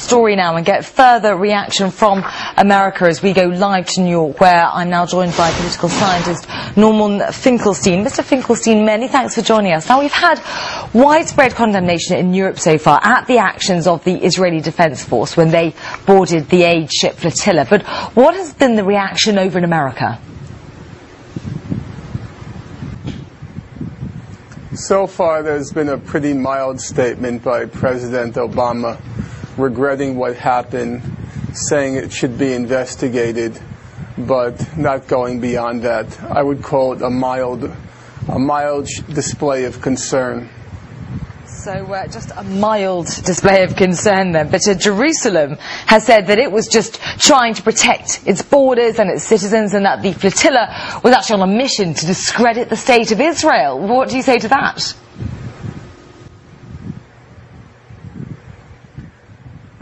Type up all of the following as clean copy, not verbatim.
story now and get further reaction from America as we go live to New York, where I'm now joined by political scientist Norman Finkelstein. Mr. Finkelstein, many thanks for joining us. Now, we've had widespread condemnation in Europe so far at the actions of the Israeli Defense Force when they boarded the aid ship flotilla. But what has been the reaction over in America? So far, there's been a pretty mild statement by President Obama regretting what happened, saying it should be investigated, but not going beyond that. I would call it a mild display of concern. So just a mild display of concern then. But Jerusalem has said that it was just trying to protect its borders and its citizens, and that the flotilla was actually on a mission to discredit the state of Israel. What do you say to that?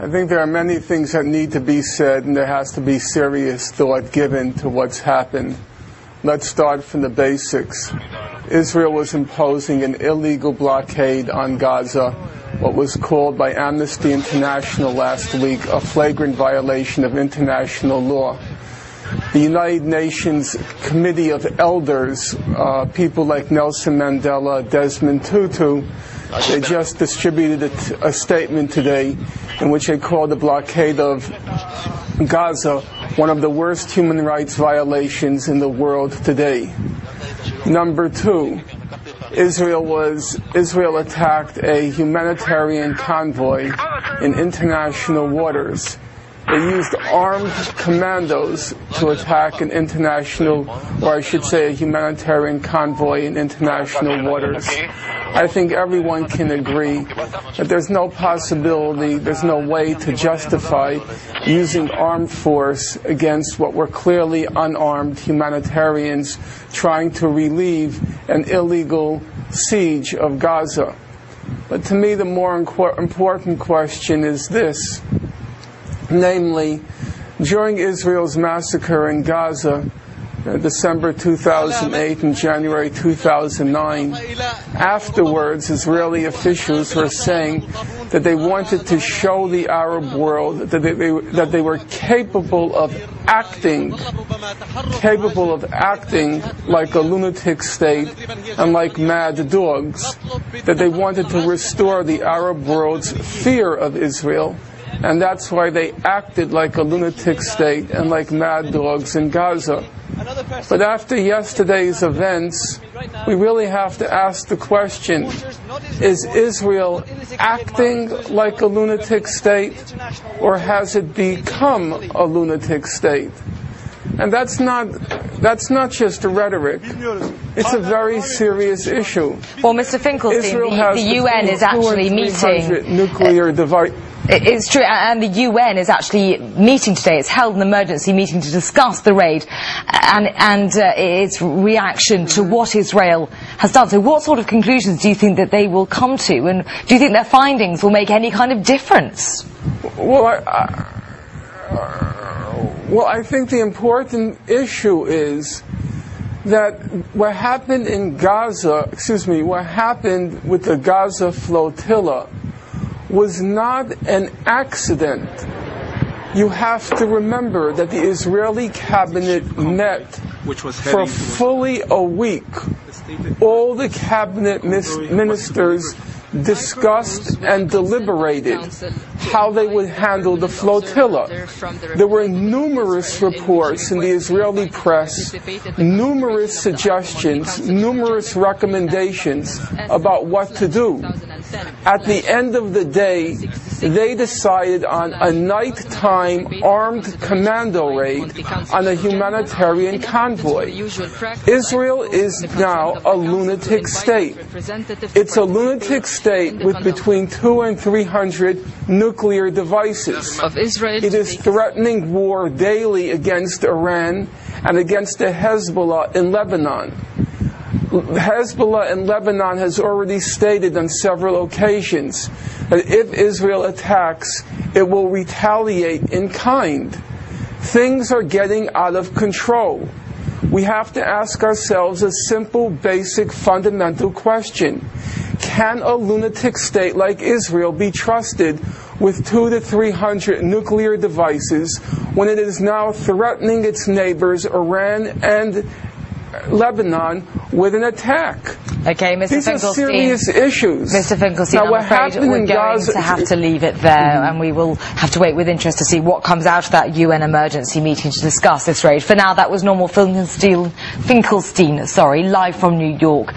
I think there are many things that need to be said, and there has to be serious thought given to what's happened. Let's start from the basics. Israel was imposing an illegal blockade on Gaza, what was called by Amnesty International last week a flagrant violation of international law. The United Nations Committee of Elders, people like Nelson Mandela, Desmond Tutu, they just distributed a statement today in which they called the blockade of Gaza one of the worst human rights violations in the world today. Number two, Israel attacked a humanitarian convoy in international waters. They used armed commandos to attack an international, or I should say a humanitarian convoy in international waters. I think everyone can agree that there's no possibility, there's no way to justify using armed force against what were clearly unarmed humanitarians trying to relieve an illegal siege of Gaza. But to me, the more important question is this. Namely, during Israel's massacre in Gaza, December 2008 and January 2009, afterwards Israeli officials were saying that they wanted to show the Arab world that they were capable of acting like a lunatic state and like mad dogs, that they wanted to restore the Arab world's fear of Israel. And that's why they acted like a lunatic state and like mad dogs in Gaza. But after yesterday's events, we really have to ask the question, is Israel acting like a lunatic state, or has it become a lunatic state? And that's not just rhetoric. It's a very serious issue. Well, Mr. Finkelstein, the UN is actually meeting. Nuclear device. It's true, and the UN is actually meeting today. It's held an emergency meeting to discuss the raid and its reaction to what Israel has done. So what sort of conclusions do you think that they will come to, and do you think their findings will make any kind of difference? Well, I think the important issue is that what happened in Gaza, what happened with the Gaza flotilla was not an accident. You have to remember that the Israeli cabinet met for fully a week. All the cabinet ministers discussed and deliberated how they would handle the flotilla. There were numerous reports in the Israeli press, numerous suggestions, numerous recommendations about what to do. At the end of the day, they decided on a nighttime armed commando raid on a humanitarian convoy. Israel is now a lunatic state. It's a lunatic state with between 200 and 300 nuclear devices. It is threatening war daily against Iran and against the Hezbollah in Lebanon. Hezbollah in Lebanon has already stated on several occasions that if Israel attacks, it will retaliate in kind. Things are getting out of control. We have to ask ourselves a simple, basic, fundamental question. Can a lunatic state like Israel be trusted with 200 to 300 nuclear devices when it is now threatening its neighbors, Iran and Lebanon, with an attack. Okay, Mr. These Finkelstein. are serious issues. Mr. Finkelstein, now, I'm afraid we're going to have to leave it there, and we will have to wait with interest to see what comes out of that UN emergency meeting to discuss this raid. For now, that was Normal Finkelstein, live from New York.